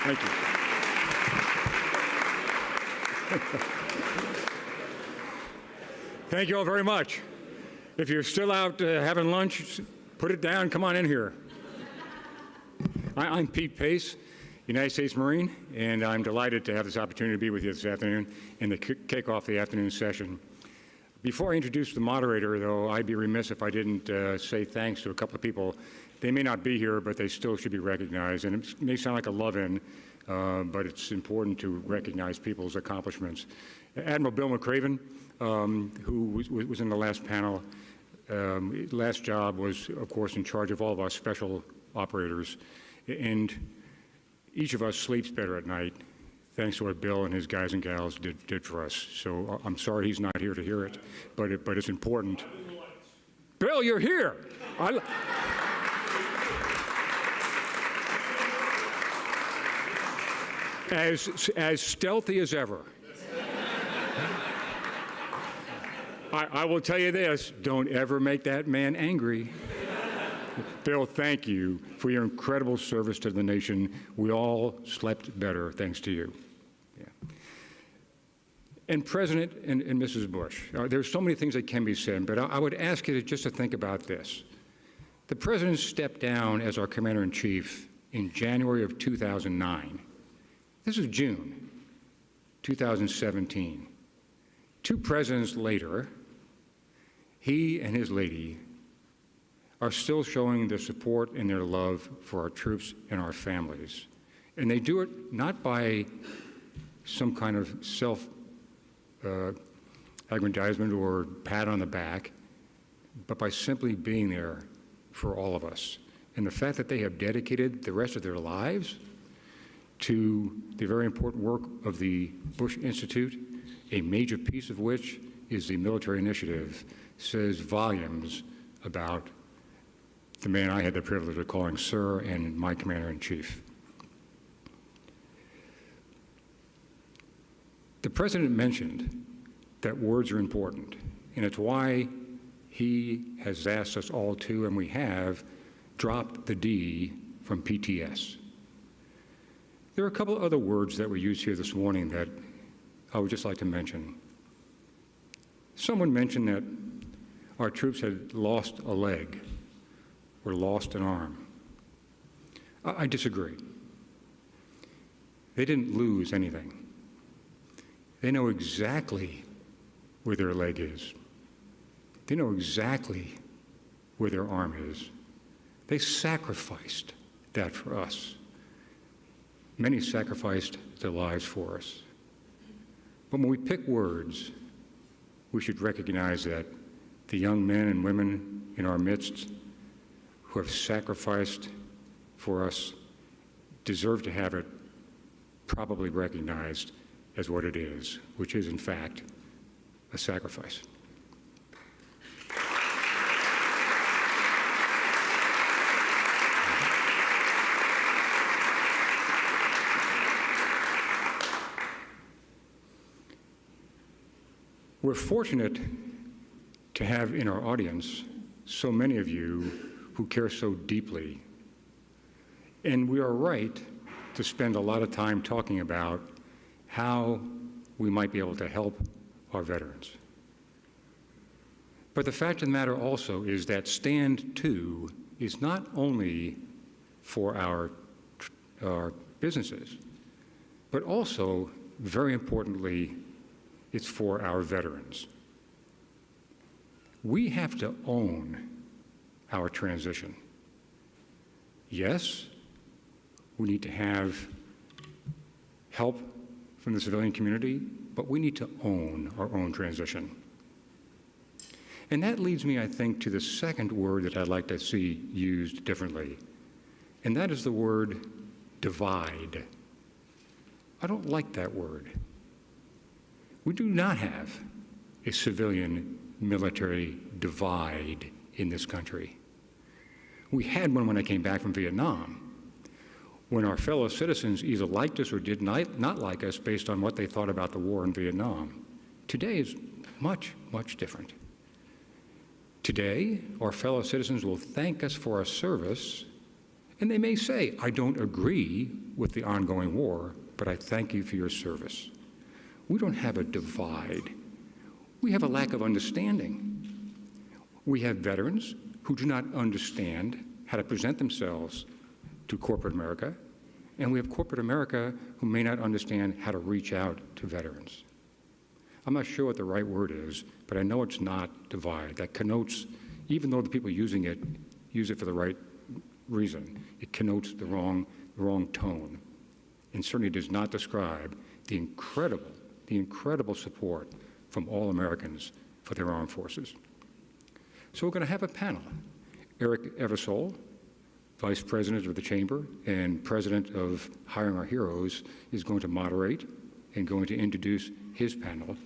Thank you. Thank you all very much. If you're still out having lunch, put it down, come on in here. I'm Pete Pace, United States Marine, and I'm delighted to have this opportunity to be with you this afternoon and to kick off the afternoon session. Before I introduce the moderator, though, I'd be remiss if I didn't say thanks to a couple of people. They may not be here, but they still should be recognized. And it may sound like a love-in, but it's important to recognize people's accomplishments. Admiral Bill McCraven, who was in the last panel, last job was, of course, in charge of all of our special operators. And each of us sleeps better at night, thanks to what Bill and his guys and gals did for us. So I'm sorry he's not here to hear it, but it's important. Bill, you're here. As stealthy as ever. I will tell you this, don't ever make that man angry. Bill, thank you for your incredible service to the nation. We all slept better thanks to you. Yeah. And President and Mrs. Bush, there's so many things that can be said, but I would ask you just to think about this. The President stepped down as our Commander-in-Chief in January of 2009. This is June 2017. 2 presidents later, he and his lady are still showing their support and their love for our troops and our families. And they do it not by some kind of self-aggrandizement or pat on the back, but by simply being there for all of us. And the fact that they have dedicated the rest of their lives to the very important work of the Bush Institute, a major piece of which is the military initiative, says volumes about the man I had the privilege of calling Sir and my Commander-in-Chief. The President mentioned that words are important, and it's why he has asked us all to, and we have, dropped the D from PTS. There are a couple of other words that were used here this morning that I would just like to mention. Someone mentioned that our troops had lost a leg or lost an arm. I disagree. They didn't lose anything. They know exactly where their leg is. They know exactly where their arm is. They sacrificed that for us. Many sacrificed their lives for us. But when we pick words, we should recognize that the young men and women in our midst who have sacrificed for us deserve to have it probably recognized as what it is, which is, in fact, a sacrifice. We're fortunate to have in our audience so many of you who care so deeply. And we are right to spend a lot of time talking about how we might be able to help our veterans. But the fact of the matter also is that Stand 2 is not only for our businesses, but also, very importantly, it's for our veterans. We have to own our transition. Yes, we need to have help from the civilian community, but we need to own our own transition. And that leads me, I think, to the second word that I'd like to see used differently, and that is the word divide. I don't like that word. We do not have a civilian-military divide in this country. We had one when I came back from Vietnam, when our fellow citizens either liked us or did not like us based on what they thought about the war in Vietnam. Today is much, much different. Today, our fellow citizens will thank us for our service And they may say, I don't agree with the ongoing war, but I thank you for your service. We don't have a divide. We have a lack of understanding. We have veterans who do not understand how to present themselves to corporate America, and we have corporate America who may not understand how to reach out to veterans. I'm not sure what the right word is, but I know it's not divide. That connotes, even though the people using it use it for the right reason, it connotes the wrong tone, and certainly does not describe the incredible support from all Americans for their armed forces. So we're going to have a panel. Eric Eversole, Vice President of the Chamber and President of Hiring Our Heroes, is going to moderate and going to introduce his panel.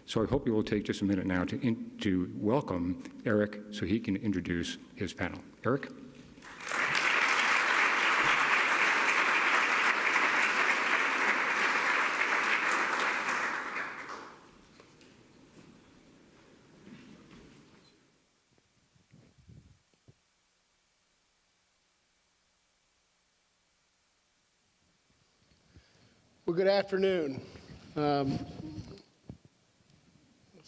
So I hope you will take just a minute now to welcome Eric so he can introduce his panel. Eric? Well, good afternoon. It's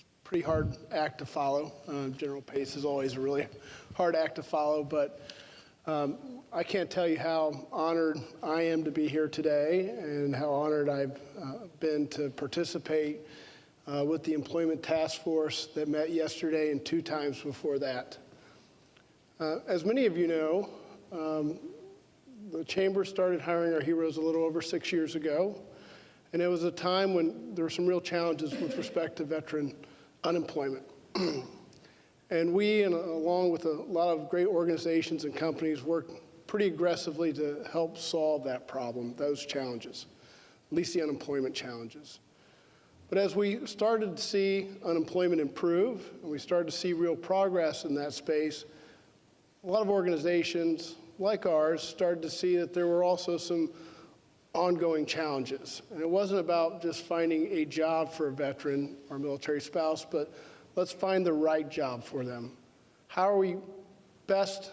a pretty hard act to follow. General Pace is always a really hard act to follow, but I can't tell you how honored I am to be here today and how honored I've been to participate with the Employment Task Force that met yesterday and 2 times before that. As many of you know, the Chamber started Hiring Our Heroes a little over 6 years ago, and it was a time when there were some real challenges with respect to veteran unemployment. And we, along with a lot of great organizations and companies, worked pretty aggressively to help solve that problem, those challenges, at least the unemployment challenges. But as we started to see unemployment improve, and we started to see real progress in that space, a lot of organizations like ours started to see that there were also some ongoing challenges. And it wasn't about just finding a job for a veteran or military spouse, but let's find the right job for them. How are we best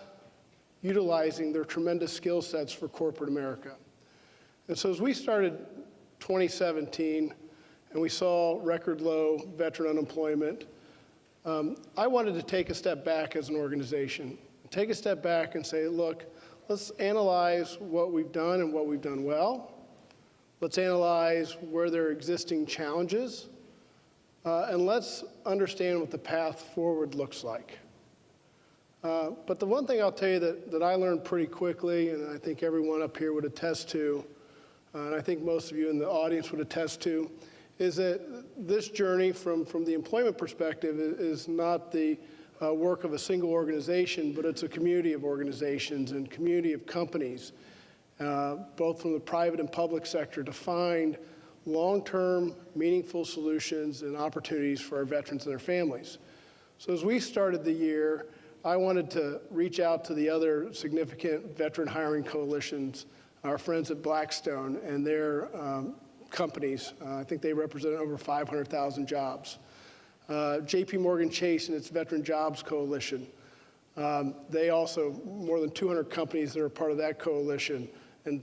utilizing their tremendous skill sets for corporate America? And so as we started 2017 and we saw record low veteran unemployment, I wanted to take a step back as an organization. Take a step back and say, look, let's analyze what we've done and what we've done well. Let's analyze where there are existing challenges. And let's understand what the path forward looks like. But the one thing I'll tell you that I learned pretty quickly, and I think everyone up here would attest to, and I think most of you in the audience would attest to, is that this journey from the employment perspective is not the work of a single organization, but it's a community of organizations and community of companies, both from the private and public sector, to find long-term, meaningful solutions and opportunities for our veterans and their families. So as we started the year, I wanted to reach out to the other significant veteran hiring coalitions, our friends at Blackstone and their companies. I think they represent over 500,000 jobs. JP Morgan Chase and its Veteran Jobs Coalition. They also, more than 200 companies that are part of that coalition and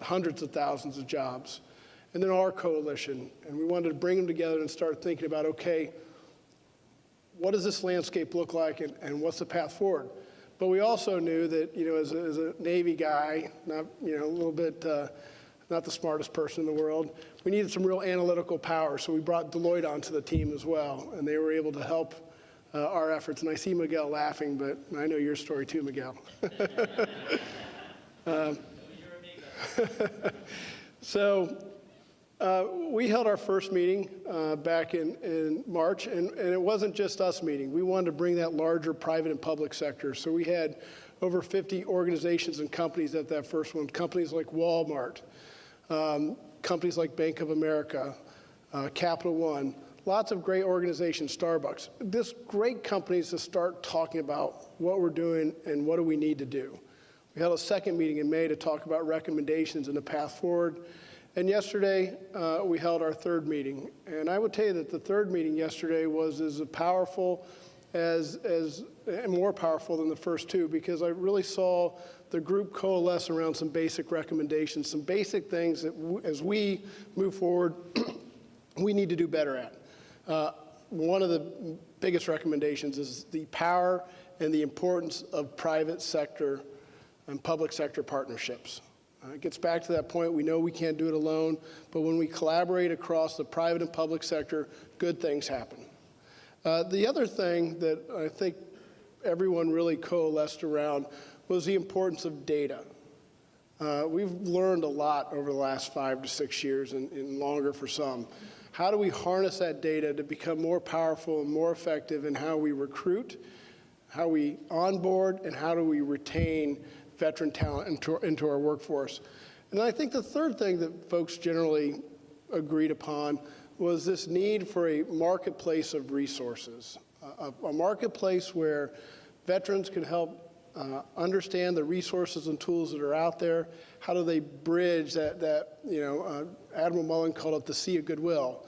hundreds of thousands of jobs. And then our coalition, and we wanted to bring them together and start thinking about, okay, what does this landscape look like and what's the path forward? But we also knew that, as a Navy guy, not, a little bit, not the smartest person in the world, we needed some real analytical power, so we brought Deloitte onto the team as well, and they were able to help our efforts. And I see Miguel laughing, but I know your story too, Miguel. So we held our first meeting back in March, and it wasn't just us meeting. We wanted to bring that larger private and public sector. So we had over 50 organizations and companies at that first one, companies like Walmart, companies like Bank of America, Capital One, lots of great organizations, Starbucks. This great companies to start talking about what we're doing and what do we need to do. We held a second meeting in May to talk about recommendations and the path forward. And yesterday, we held our third meeting. And I would tell you that the third meeting yesterday was as powerful and more powerful than the first two, because I really saw the group coalesced around some basic recommendations, some basic things that as we move forward, we need to do better at. One of the biggest recommendations is the power and the importance of private sector and public sector partnerships. It gets back to that point, we know we can't do it alone, but when we collaborate across the private and public sector, good things happen. The other thing that I think everyone really coalesced around was the importance of data. We've learned a lot over the last 5 to 6 years and longer for some. How do we harness that data to become more powerful and more effective in how we recruit, how we onboard, and how do we retain veteran talent into our workforce? And I think the third thing that folks generally agreed upon was this need for a marketplace of resources, a marketplace where veterans can help understand the resources and tools that are out there. How do they bridge that Admiral Mullen called it the sea of goodwill.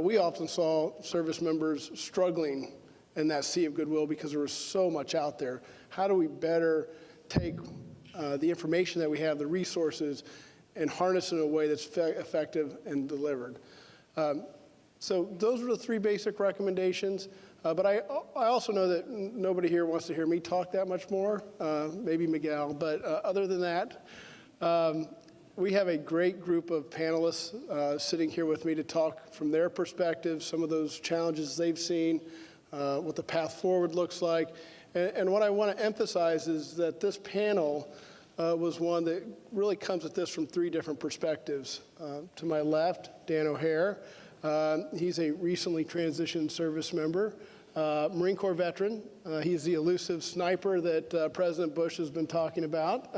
We often saw service members struggling in that sea of goodwill because there was so much out there. How do we better take the information that we have, the resources, and harness it in a way that's effective and delivered? So those are the 3 basic recommendations. But I also know that nobody here wants to hear me talk that much more, maybe Miguel. But other than that, we have a great group of panelists sitting here with me to talk from their perspective, some of those challenges they've seen, what the path forward looks like. And what I want to emphasize is that this panel was one that really comes at this from 3 different perspectives. To my left, Dan O'Hare. He's a recently transitioned service member, Marine Corps veteran. He's the elusive sniper that President Bush has been talking about.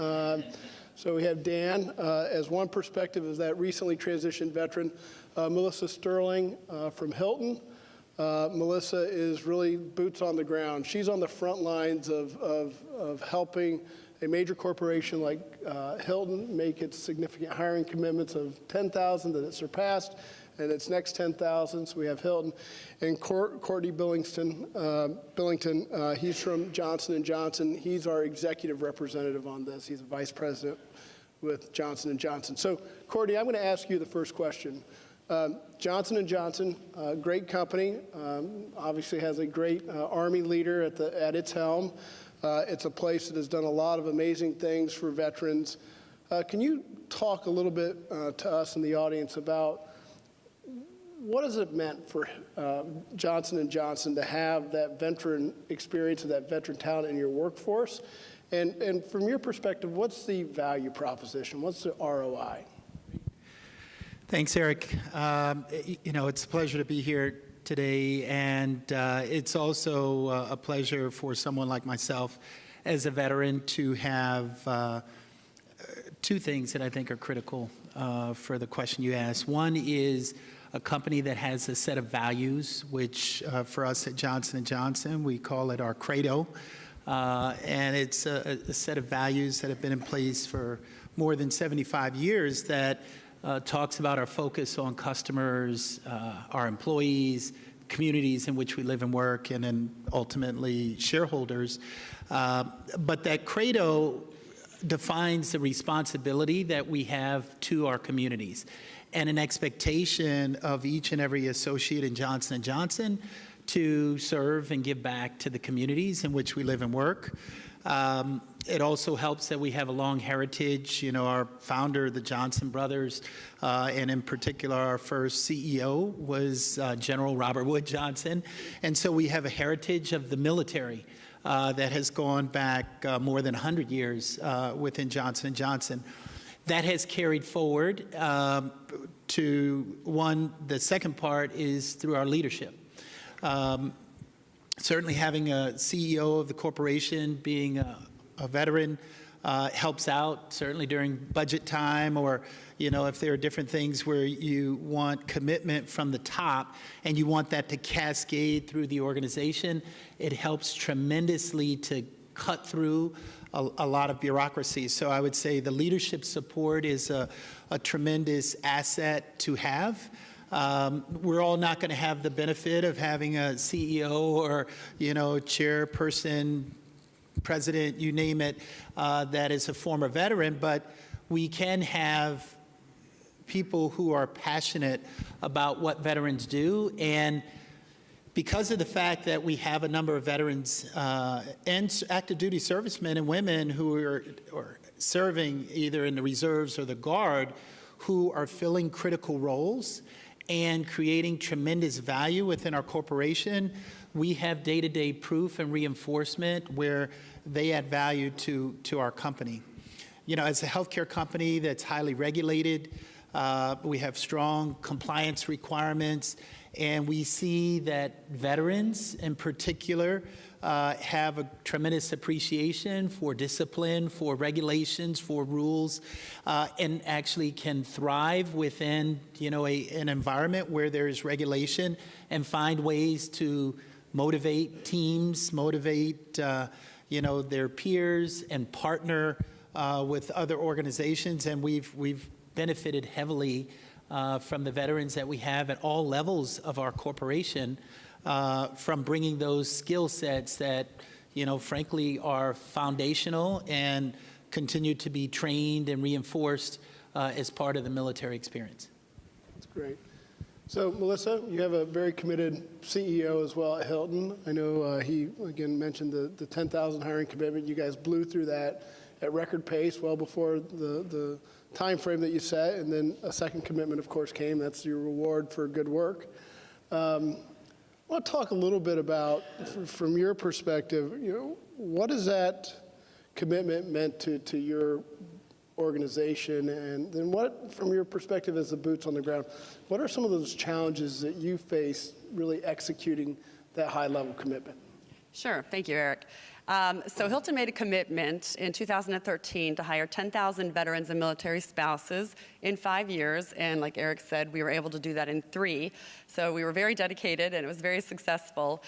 So we have Dan as one perspective as that recently transitioned veteran. Melissa Sterling from Hilton. Melissa is really boots on the ground. She's on the front lines of helping a major corporation like Hilton make its significant hiring commitments of 10,000 that it surpassed, and its next 10,000. So we have Hilton. And Courtney Billington, he's from Johnson & Johnson. He's our executive representative on this. He's a vice president with Johnson & Johnson. So Courtney, I'm going to ask you the first question. Johnson & Johnson, great company, obviously has a great Army leader at its helm. It's a place that has done a lot of amazing things for veterans. Can you talk a little bit to us in the audience about what has it meant for Johnson & Johnson to have that veteran experience and that veteran talent in your workforce? And from your perspective, what's the value proposition? What's the ROI? Thanks, Eric. It's a pleasure to be here today, and it's also a pleasure for someone like myself as a veteran to have 2 things that I think are critical for the question you asked. One is a company that has a set of values, which for us at Johnson & Johnson, we call it our credo. And it's a set of values that have been in place for more than 75 years that talks about our focus on customers, our employees, communities in which we live and work, and then ultimately shareholders. But that credo defines the responsibility that we have to our communities and an expectation of each and every associate in Johnson & Johnson to serve and give back to the communities in which we live and work. It also helps that we have a long heritage. Our founder, the Johnson brothers, and in particular our first CEO was General Robert Wood Johnson. And so we have a heritage of the military that has gone back more than 100 years within Johnson & Johnson. That has carried forward to the second part is through our leadership. Certainly having a CEO of the corporation being a veteran helps out, certainly during budget time, or if there are different things where you want commitment from the top and you want that to cascade through the organization, it helps tremendously to cut through a lot of bureaucracy. So I would say the leadership support is a tremendous asset to have. We're all not going to have the benefit of having a CEO or chairperson president, you name it, that is a former veteran, but we can have people who are passionate about what veterans do. And because of the fact that we have a number of veterans and active duty servicemen and women who are serving either in the reserves or the Guard, who are filling critical roles and creating tremendous value within our corporation, we have day-to-day proof and reinforcement where they add value to our company. You know, as a healthcare company that's highly regulated, we have strong compliance requirements, and we see that veterans in particular have a tremendous appreciation for discipline, for regulations, for rules, and actually can thrive within, you know, an environment where there's regulation and find ways to motivate teams, motivate, you know, their peers and partner with other organizations. And we've benefited heavily from the veterans that we have at all levels of our corporation, from bringing those skill sets that, you know, frankly are foundational and continue to be trained and reinforced as part of the military experience. That's great. So, Melissa, you have a very committed CEO as well at Hilton. I know he, again, mentioned the 10,000 hiring commitment. You guys blew through that at record pace well before the time frame that you set, and then a second commitment, of course, came. That's your reward for good work. I want to talk a little bit about, from your perspective, you know, what has that commitment meant to your organization, and then what, from your perspective as the boots on the ground, what are some of those challenges that you face really executing that high-level commitment? Sure. Thank you, Eric. So Hilton made a commitment in 2013 to hire 10,000 veterans and military spouses in 5 years, and like Eric said, we were able to do that in 3. So we were very dedicated, and it was very successful.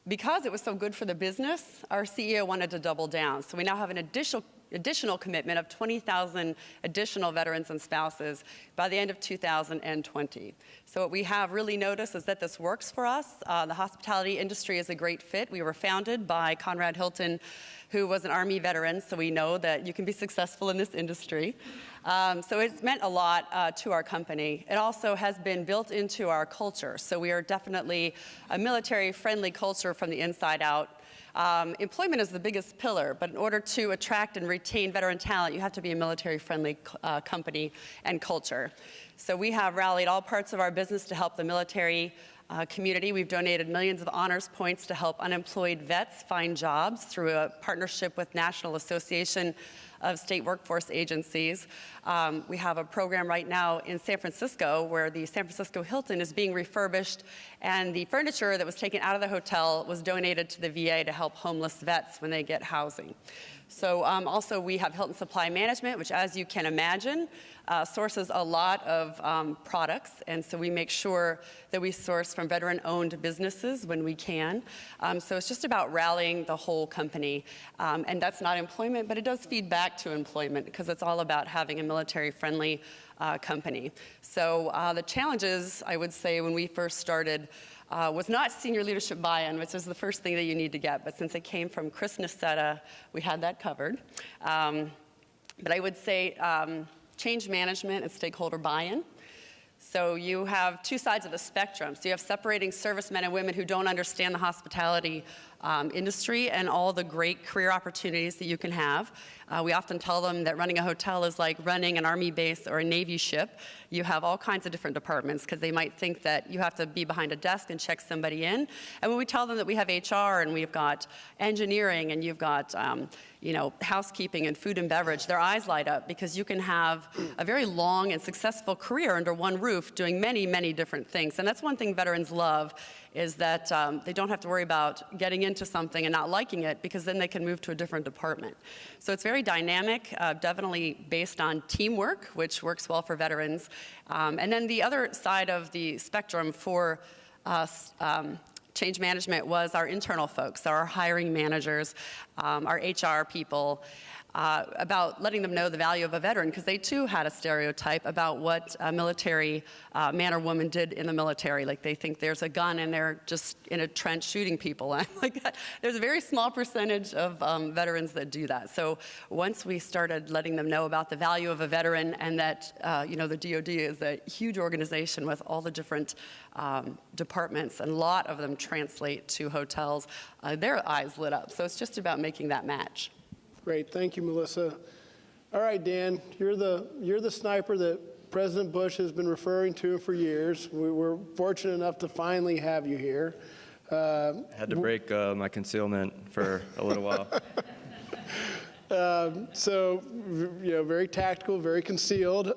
Because it was so good for the business, our CEO wanted to double down. So we now have an additional commitment of 20,000 additional veterans and spouses by the end of 2020. So what we have really noticed is that this works for us. The hospitality industry is a great fit. We were founded by Conrad Hilton, who was an Army veteran, so we know that you can be successful in this industry. So it's meant a lot to our company. It also has been built into our culture. So we are definitely a military-friendly culture from the inside out. Employment is the biggest pillar, but in order to attract and retain veteran talent, you have to be a military-friendly company and culture. So we have rallied all parts of our business to help the military community. We've donated millions of honors points to help unemployed vets find jobs through a partnership with National Association of State Workforce Agencies. We have a program right now in San Francisco where the San Francisco Hilton is being refurbished, and the furniture that was taken out of the hotel was donated to the VA to help homeless vets when they get housing. So also we have Hilton Supply Management, which, as you can imagine, sources a lot of products, and so we make sure that we source from veteran-owned businesses when we can. So it's just about rallying the whole company, and that's not employment, but it does feed back to employment because it's all about having a military-friendly company. So the challenges, I would say, when we first started was not senior leadership buy-in, which is the first thing that you need to get, but since it came from Chris Nassetta, we had that covered. But I would say change management and stakeholder buy-in. So you have two sides of the spectrum. So you have separating servicemen and women who don't understand the hospitality industry and all the great career opportunities that you can have. We often tell them that running a hotel is like running an Army base or a Navy ship. You have all kinds of different departments because they might think that you have to be behind a desk and check somebody in. And when we tell them that we have HR and we've got engineering and you've got you know, housekeeping and food and beverage, their eyes light up because you can have a very long and successful career under one roof doing many, many different things. And that's one thing veterans love, is that they don't have to worry about getting into something and not liking it, because then they can move to a different department. So it's very dynamic, definitely based on teamwork, which works well for veterans. And then the other side of the spectrum for change management was our internal folks, our hiring managers, our HR people. about letting them know the value of a veteran, because they too had a stereotype about what a military man or woman did in the military. Like, they think there's a gun and they're just in a trench shooting people. And like, there's a very small percentage of veterans that do that. So once we started letting them know about the value of a veteran, and that you know, the DoD is a huge organization with all the different departments, and a lot of them translate to hotels, their eyes lit up. So it's just about making that match. Great, thank you, Melissa. All right, Dan, you're the sniper that President Bush has been referring to for years. We were fortunate enough to finally have you here. I had to break my concealment for a little while. So, you know, very tactical, very concealed.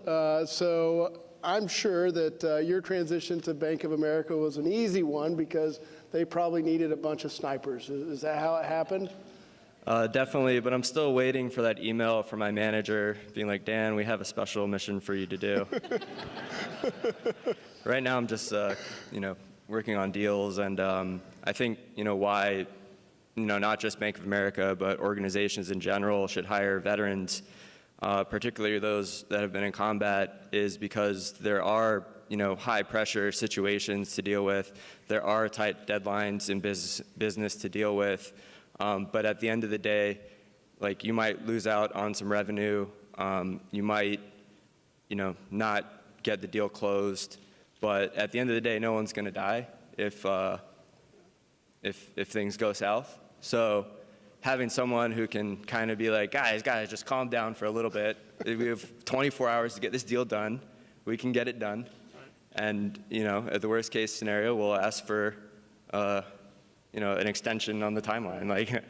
So I'm sure that your transition to Bank of America was an easy one, because they probably needed a bunch of snipers. Is that how it happened? Definitely, but I'm still waiting for that email from my manager being like, Dan, we have a special mission for you to do. Right now I'm just, you know, working on deals, and I think, you know, why, you know, not just Bank of America, but organizations in general should hire veterans, particularly those that have been in combat, is because there are, you know, high pressure situations to deal with. There are tight deadlines in business to deal with. But at the end of the day, like, you might lose out on some revenue. You might, you know, not get the deal closed. But at the end of the day, no one's going to die if things go south. So having someone who can kind of be like, guys, just calm down for a little bit. We have 24 hours to get this deal done. We can get it done. And, you know, at the worst case scenario, we'll ask for, you know, an extension on the timeline. Like,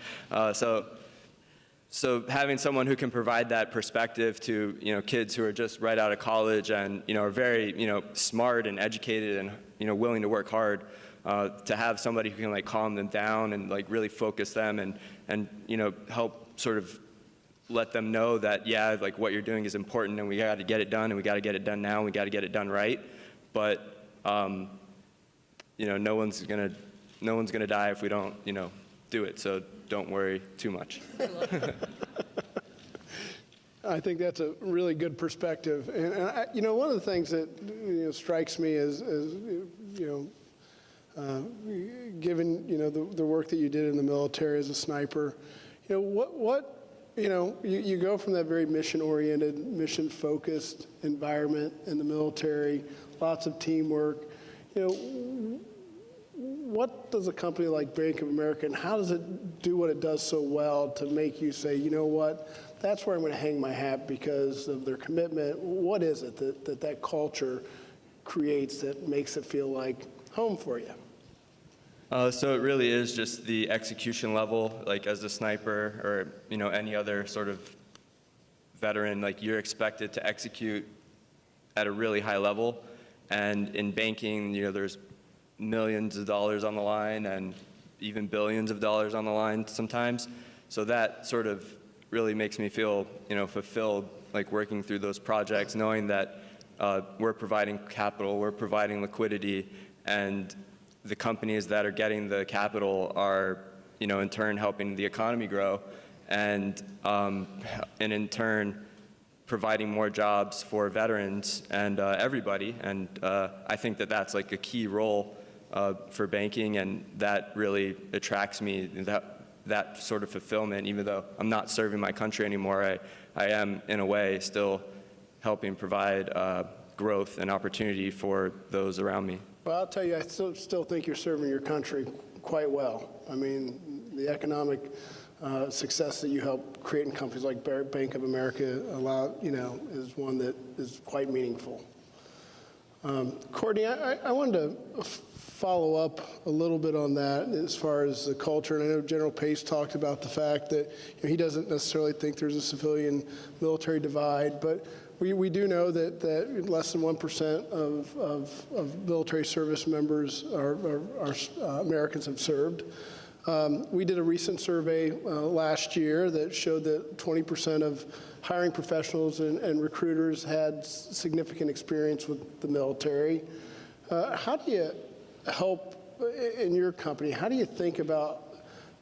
so having someone who can provide that perspective to, you know, kids who are just right out of college and, you know, are very, you know, smart and educated and, you know, willing to work hard, to have somebody who can, like, calm them down and, like, really focus them and you know, help sort of let them know that, yeah, like, what you're doing is important, and we got to get it done, and we got to get it done now, and we got to get it done right. But you know, no one's gonna die if we don't, you know, do it. So don't worry too much. I think that's a really good perspective. And you know, one of the things that, you know, strikes me is you know, given, you know, the work that you did in the military as a sniper, you know, what you know, you go from that very mission-oriented, mission-focused environment in the military, lots of teamwork. You know, what does a company like Bank of America, and how does it do what it does so well to make you say, you know what, that's where I'm going to hang my hat because of their commitment? What is it that culture creates that makes it feel like home for you? So it really is just the execution level. Like, as a sniper or, you know, any other sort of veteran, like, you're expected to execute at a really high level. And in banking, you know, there's millions of dollars on the line and even billions of dollars on the line sometimes. So that sort of really makes me feel, you know, fulfilled, like, working through those projects, knowing that we're providing capital, we're providing liquidity, and the companies that are getting the capital are, you know, in turn helping the economy grow, and in turn providing more jobs for veterans and everybody. And I think that that's, like, a key role for banking, and that really attracts me, that sort of fulfillment. Even though I'm not serving my country anymore, I am, in a way, still helping provide growth and opportunity for those around me. Well, I'll tell you, I still think you're serving your country quite well. I mean, the economic success that you help create in companies like Bank of America you know, is one that is quite meaningful. Courtney, I wanted to follow up a little bit on that as far as the culture. And I know General Pace talked about the fact that, you know, he doesn't necessarily think there's a civilian-military divide, but we do know that less than 1% of military service members are Americans have served. We did a recent survey last year that showed that 20% of hiring professionals and recruiters had significant experience with the military. How do you help in your company? How do you think about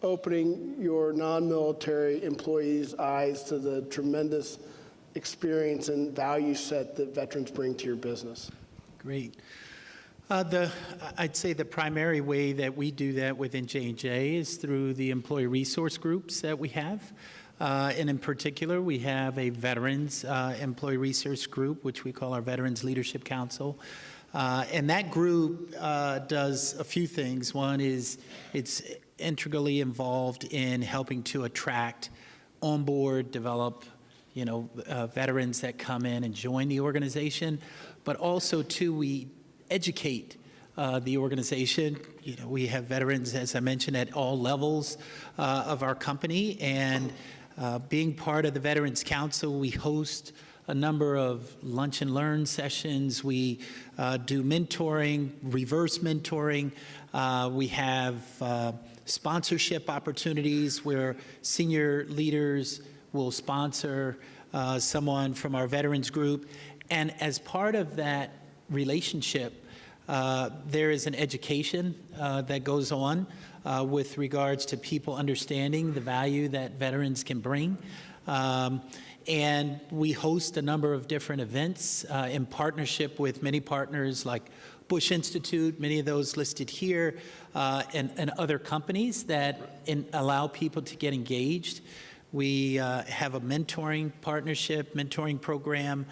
opening your non-military employees' eyes to the tremendous experience and value set that veterans bring to your business? Great. I'd say the primary way that we do that within J&J is through the employee resource groups that we have. And in particular, we have a Veterans Employee Resource Group, which we call our Veterans Leadership Council. And that group does a few things. One is it's integrally involved in helping to attract, onboard, develop, veterans that come in and join the organization. But also, too, we educate the organization. We have veterans, as I mentioned, at all levels of our company. And being part of the Veterans Council, we host a number of lunch and learn sessions. We do mentoring, reverse mentoring. We have sponsorship opportunities where senior leaders will sponsor someone from our veterans group. And as part of that relationship, there is an education that goes on with regards to people understanding the value that veterans can bring. And we host a number of different events in partnership with many partners like Bush Institute, many of those listed here, and other companies that allow people to get engaged. We have a mentoring program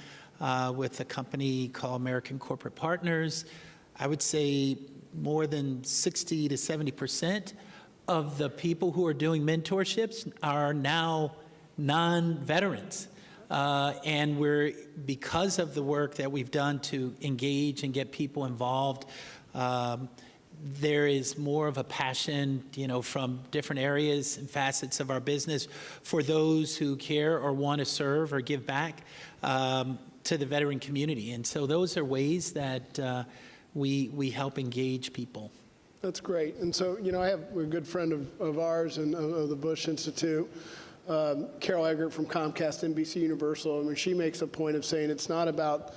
with a company called American Corporate Partners. I would say more than 60 to 70% of the people who are doing mentorships are now non-veterans. And because of the work that we've done to engage and get people involved, there is more of a passion, from different areas and facets of our business for those who care or want to serve or give back to the veteran community. And so those are ways that we help engage people. That's great. And so, I have a good friend of ours and of the Bush Institute, Carol Eggert from Comcast NBC Universal. I mean, she makes a point of saying it's not about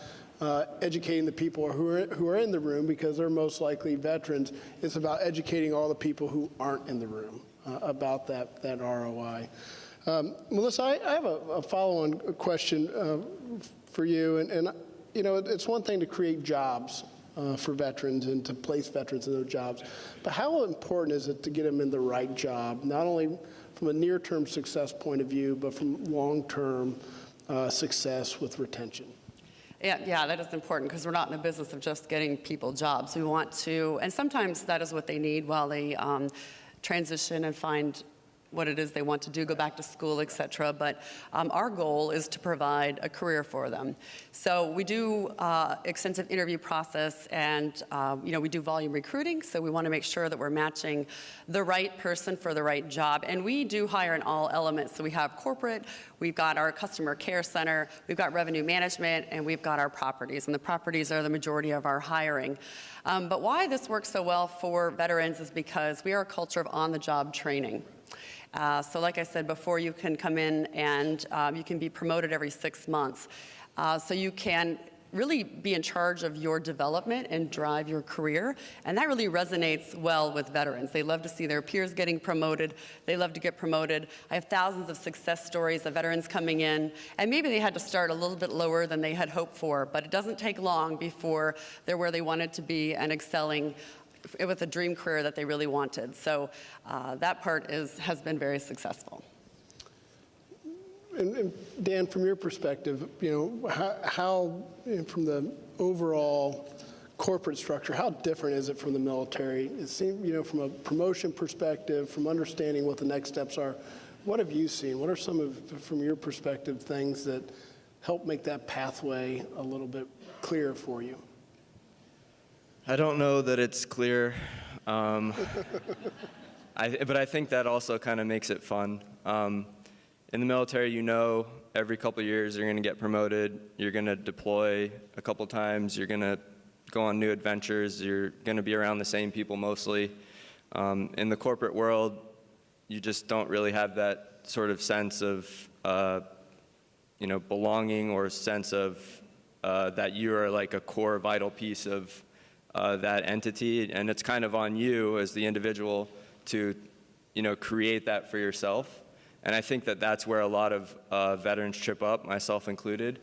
educating the people who are in the room, because they're most likely veterans. It's about educating all the people who aren't in the room about that ROI. Melissa, I have a follow-on question for you. And it's one thing to create jobs for veterans and to place veterans in those jobs, but how important is it to get them in the right job, not only from a near-term success point of view, but from long-term success with retention? Yeah, that is important, because we're not in the business of just getting people jobs. We want to, and sometimes that is what they need while they transition and find what it is they want to do, go back to school, et cetera. But our goal is to provide a career for them. So we do extensive interview process, and we do volume recruiting. So we want to make sure that we're matching the right person for the right job. And we do hire in all elements. So we have corporate, we've got our customer care center, we've got revenue management, and we've got our properties. And the properties are the majority of our hiring. But why this works so well for veterans is because we are a culture of on-the-job training. So like I said before, you can come in and you can be promoted every 6 months. So you can really be in charge of your development and drive your career. And that really resonates well with veterans. They love to see their peers getting promoted. They love to get promoted. I have thousands of success stories of veterans coming in, and maybe they had to start a little bit lower than they had hoped for, but it doesn't take long before they're where they wanted to be and excelling with a dream career that they really wanted. So that part has been very successful. And Dan, from your perspective, how from the overall corporate structure, how different is it from the military? It seems, from a promotion perspective, from understanding what the next steps are, what have you seen? What are some of, from your perspective, things that help make that pathway a little bit clearer for you? I don't know that it's clear, but I think that also kind of makes it fun. In the military, every couple of years you're going to get promoted, you're going to deploy a couple times, you're going to go on new adventures, you're going to be around the same people mostly. In the corporate world, you just don't really have that sort of sense of belonging, or sense of that you are like a core vital piece of that entity, and it's kind of on you as the individual to create that for yourself. And I think that that's where a lot of veterans trip up, myself included,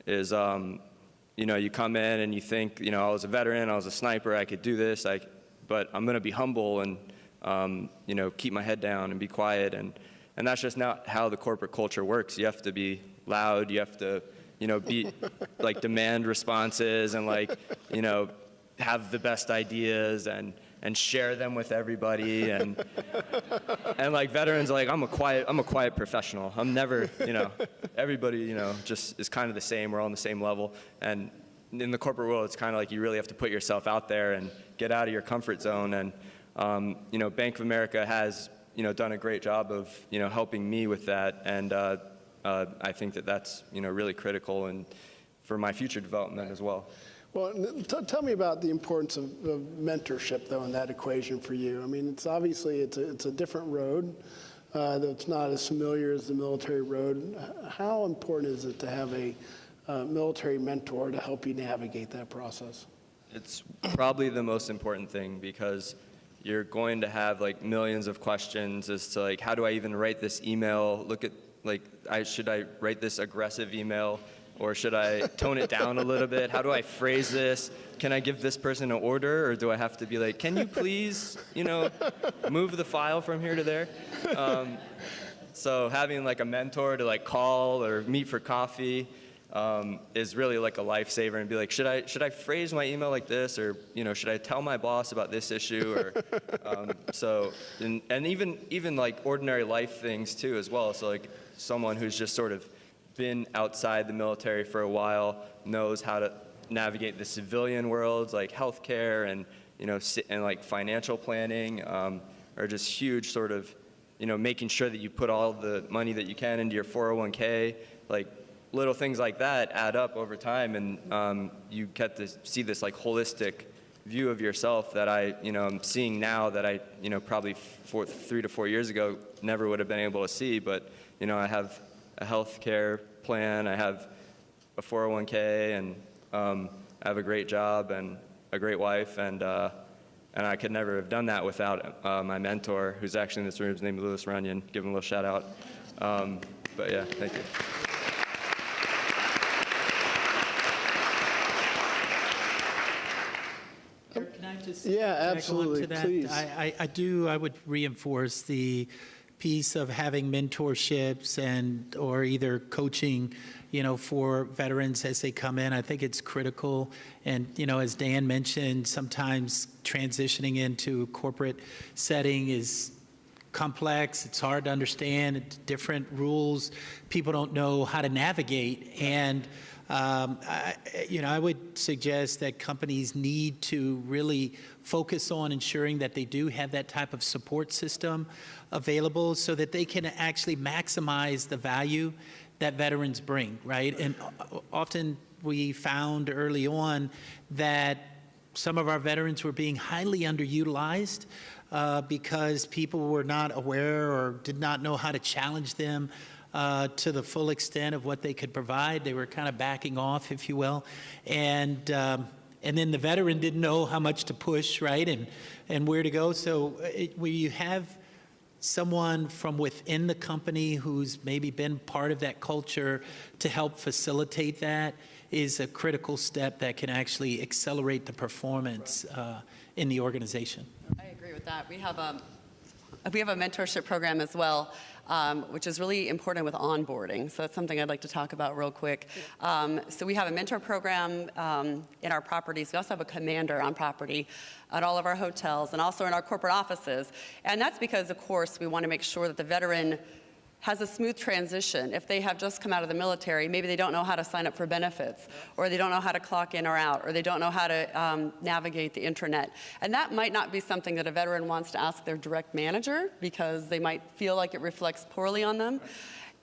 is, you come in and you think, I was a veteran, I was a sniper, I could do this, but I'm going to be humble and, keep my head down and be quiet. And that's just not how the corporate culture works. You have to be loud, you have to, be, demand responses and, have the best ideas and share them with everybody, and veterans are I'm a quiet professional. I'm never, everybody, just is kind of the same. We're all on the same level. And in the corporate world, it's kind of you really have to put yourself out there and get out of your comfort zone. And, Bank of America has, done a great job of, helping me with that. And I think that that's, really critical and for my future development as well. Well, tell me about the importance of mentorship, though, in that equation for you. I mean, it's obviously it's a different road that's not as familiar as the military road. How important is it to have a military mentor to help you navigate that process? It's probably the most important thing, because you're going to have millions of questions as to how do I even write this email? Look at should I write this aggressive email? Or should I tone it down a little bit? How do I phrase this? Can I give this person an order? Or do I have to be can you please, move the file from here to there? So having a mentor to call or meet for coffee is really a lifesaver, and be should I phrase my email like this? Or, should I tell my boss about this issue? Or, and even ordinary life things too as well. So someone who's just sort of been outside the military for a while, knows how to navigate the civilian worlds like healthcare and financial planning, are just huge sort of making sure that you put all the money that you can into your 401k. Little things like that add up over time, and you get to see this holistic view of yourself that I'm seeing now that I probably 3 to 4 years ago never would have been able to see. But I have a health care plan, I have a 401k, and I have a great job and a great wife, and I could never have done that without my mentor, who's actually in this room. His name is Louis Runyon. Give him a little shout out. But yeah, thank you. Can I just Yeah, tag on absolutely, to that? please. I would reinforce the piece of having mentorships or either coaching, for veterans as they come in. I think it's critical. And, as Dan mentioned, sometimes transitioning into a corporate setting is complex. It's hard to understand. It's different rules. People don't know how to navigate. And I would suggest that companies need to really focus on ensuring that they do have that type of support system available so that they can actually maximize the value that veterans bring, right? And often we found early on that some of our veterans were being highly underutilized because people were not aware or did not know how to challenge them to the full extent of what they could provide. They were kind of backing off, if you will. And then the veteran didn't know how much to push, right, and where to go. So when you have someone from within the company who's maybe been part of that culture to help facilitate that is a critical step that can actually accelerate the performance in the organization. I agree with that. We have a mentorship program as well, which is really important with onboarding. So that's something I'd like to talk about real quick. So we have a mentor program in our properties. We also have a commander on property at all of our hotels and also in our corporate offices. And that's because, of course, we want to make sure that the veteran has a smooth transition. If they have just come out of the military, maybe they don't know how to sign up for benefits, or they don't know how to clock in or out, or they don't know how to navigate the intranet. And that might not be something that a veteran wants to ask their direct manager because they might feel like it reflects poorly on them.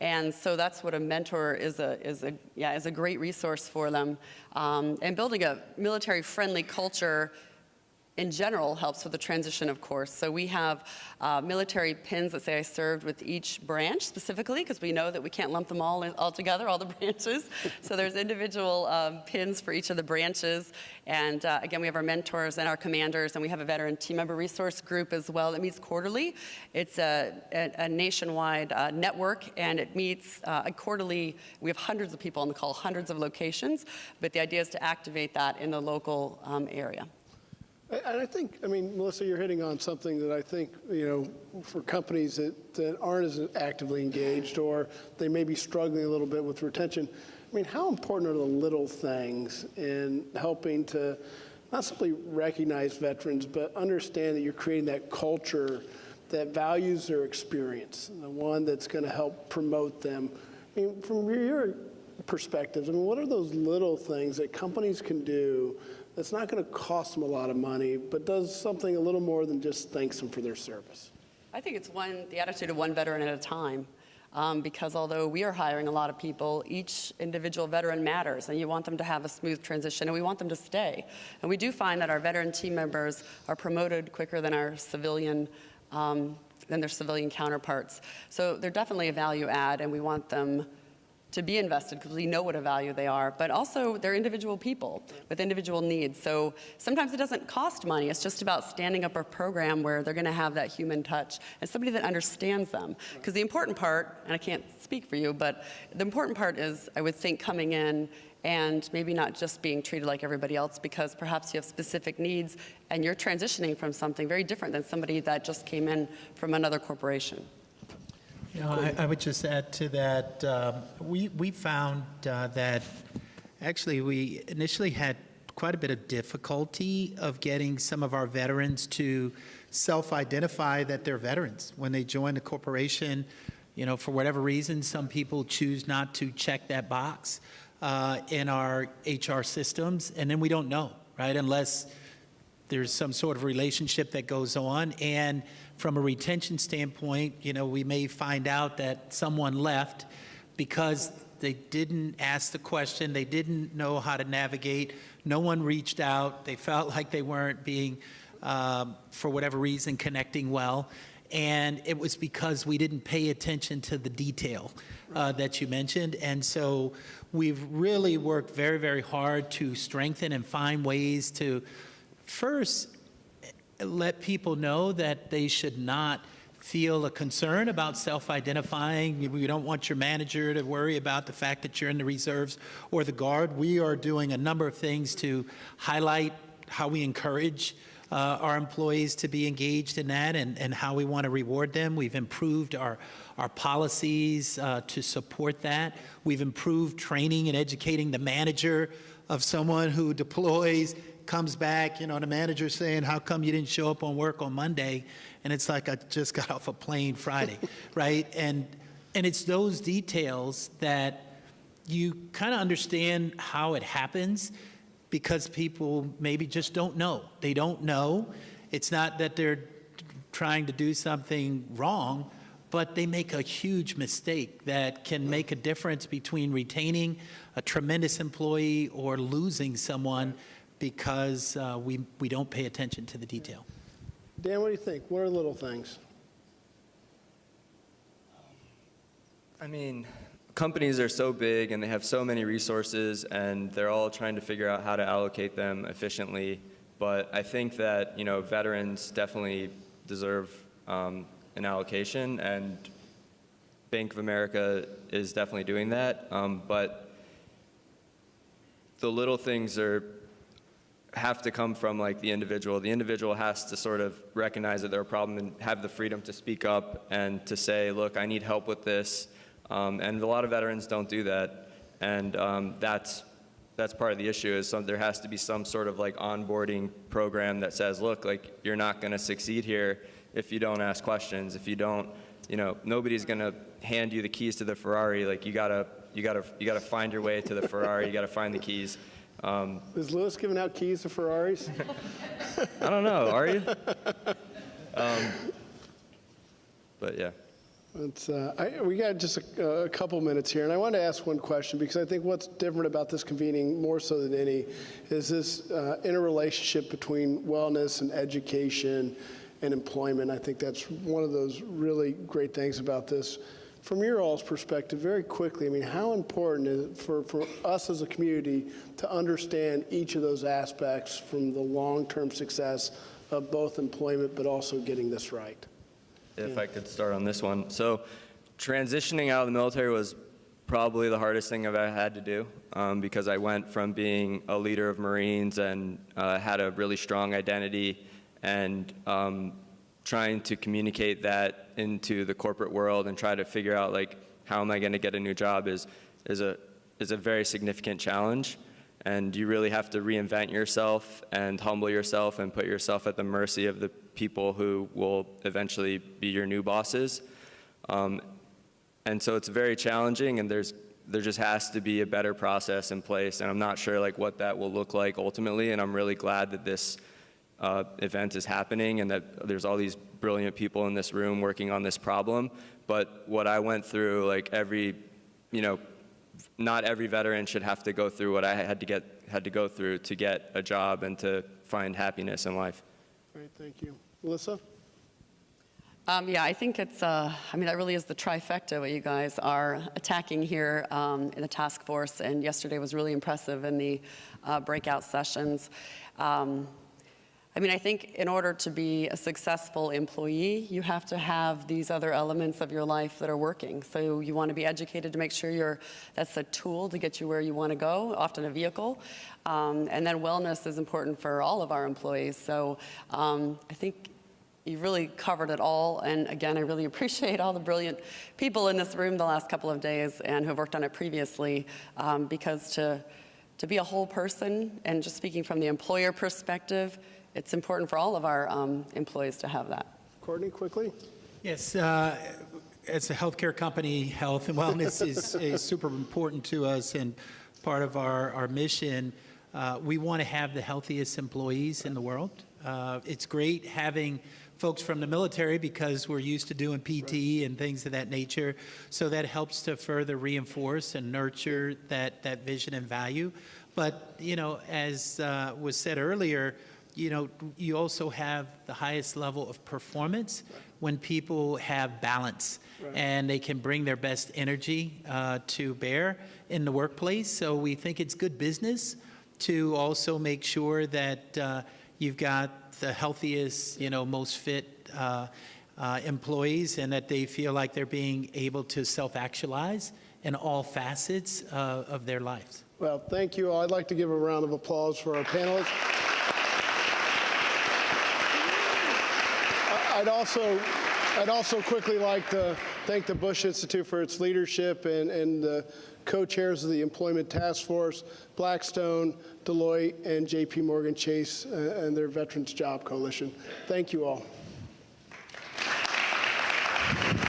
And so that's what a mentor is a great resource for them. And building a military-friendly culture in general helps with the transition, of course. So we have military pins that say I served with each branch specifically, because we know that we can't lump them all together, all the branches. So there's individual pins for each of the branches. And again, we have our mentors and our commanders, and we have a veteran team member resource group as well that meets quarterly. It's a nationwide network, and it meets quarterly. We have hundreds of people on the call, hundreds of locations, but the idea is to activate that in the local area. And I think, I mean, Melissa, you're hitting on something that I think, for companies that aren't as actively engaged, or they may be struggling a little bit with retention. I mean, how important are the little things in helping to not simply recognize veterans, but understand that you're creating that culture that values their experience, the one that's going to help promote them? I mean, from your perspectives, I mean, what are those little things that companies can do that's not going to cost them a lot of money, but does something a little more than just thanks them for their service? I think it's the attitude of one veteran at a time. Because although we are hiring a lot of people, each individual veteran matters, and you want them to have a smooth transition, and we want them to stay. And we do find that our veteran team members are promoted quicker than their civilian counterparts. So they're definitely a value add, and we want them to be invested because we know what a value they are, but also they're individual people with individual needs. So sometimes it doesn't cost money. It's just about standing up a program where they're going to have that human touch and somebody that understands them. Because the important part, and I can't speak for you, but the important part is, I would think, coming in and maybe not just being treated like everybody else, because perhaps you have specific needs and you're transitioning from something very different than somebody that just came in from another corporation. I would just add to that, we found that actually we initially had quite a bit of difficulty of getting some of our veterans to self-identify that they're veterans. When they join the corporation, for whatever reason, some people choose not to check that box in our HR systems, and then we don't know, right, unless there's some sort of relationship that goes on. And from a retention standpoint, we may find out that someone left because they didn't ask the question, they didn't know how to navigate, no one reached out, they felt like they weren't being, for whatever reason, connecting well. And it was because we didn't pay attention to the detail that you mentioned. And so we've really worked very, very hard to strengthen and find ways to first let people know that they should not feel a concern about self-identifying. You don't want your manager to worry about the fact that you're in the reserves or the Guard. We are doing a number of things to highlight how we encourage our employees to be engaged in that, and how we want to reward them. We've improved our policies to support that. We've improved training and educating the manager of someone who deploys, comes back, the manager saying, how come you didn't show up on work on Monday? And it's like, I just got off a plane Friday, right? And it's those details that you kind of understand how it happens, because people maybe just don't know. They don't know. It's not that they're trying to do something wrong, but they make a huge mistake that can make a difference between retaining a tremendous employee or losing someone because we don't pay attention to the detail. Dan, what do you think? What are little things? I mean, companies are so big and they have so many resources, and they're all trying to figure out how to allocate them efficiently. But I think that, veterans definitely deserve an allocation, and Bank of America is definitely doing that. But the little things have to come from the individual. The individual has to sort of recognize that they're a problem and have the freedom to speak up and to say, look, I need help with this. And a lot of veterans don't do that. And that's part of the issue, is there has to be some sort of onboarding program that says, look, you're not going to succeed here if you don't ask questions. If you don't, nobody's going to hand you the keys to the Ferrari. You gotta find your way to the Ferrari. You gotta find the keys. Is Lewis giving out keys to Ferraris? I don't know. Are you? But yeah. We got just a couple minutes here, and I wanted to ask one question because I think what's different about this convening more so than any is this interrelationship between wellness and education and employment. I think that's one of those really great things about this. From your all's perspective, very quickly, I mean, how important is it for us as a community to understand each of those aspects from the long-term success of both employment but also getting this right? If I could start on this one. So transitioning out of the military was probably the hardest thing I've ever had to do because I went from being a leader of Marines and had a really strong identity and trying to communicate that into the corporate world and try to figure out like how am I going to get a new job is a very significant challenge. And you really have to reinvent yourself and humble yourself and put yourself at the mercy of the people who will eventually be your new bosses. And so it's very challenging, and there just has to be a better process in place, and I'm not sure like what that will look like ultimately, and I'm really glad that this event is happening and that there's all these brilliant people in this room working on this problem. But what I went through, like not every veteran should have to go through what I had to go through to get a job and to find happiness in life. Great, thank you. Melissa? Yeah, I think it's, that really is the trifecta what you guys are attacking here in the task force, and yesterday was really impressive in the breakout sessions. I think in order to be a successful employee, you have to have these other elements of your life that are working. So you want to be educated to make sure that's a tool to get you where you want to go, often a vehicle. And then wellness is important for all of our employees. So I think you really covered it all. And again, I really appreciate all the brilliant people in this room the last couple of days and who have worked on it previously, because to be a whole person, and just speaking from the employer perspective, it's important for all of our employees to have that. Courtney, quickly? Yes, as a healthcare company, health and wellness is super important to us and part of our mission. We want to have the healthiest employees in the world. It's great having folks from the military because we're used to doing PT and things of that nature. So that helps to further reinforce and nurture that vision and value. But, as was said earlier, you also have the highest level of performance when people have balance and they can bring their best energy to bear in the workplace. So we think it's good business to also make sure that you've got the healthiest, most fit employees, and that they feel like they're being able to self-actualize in all facets of their lives. Well, thank you all. I'd like to give a round of applause for our panelists. I'd also quickly like to thank the Bush Institute for its leadership and the co-chairs of the Employment Task Force, Blackstone, Deloitte, and JP Morgan Chase and their Veterans Job Coalition. Thank you all.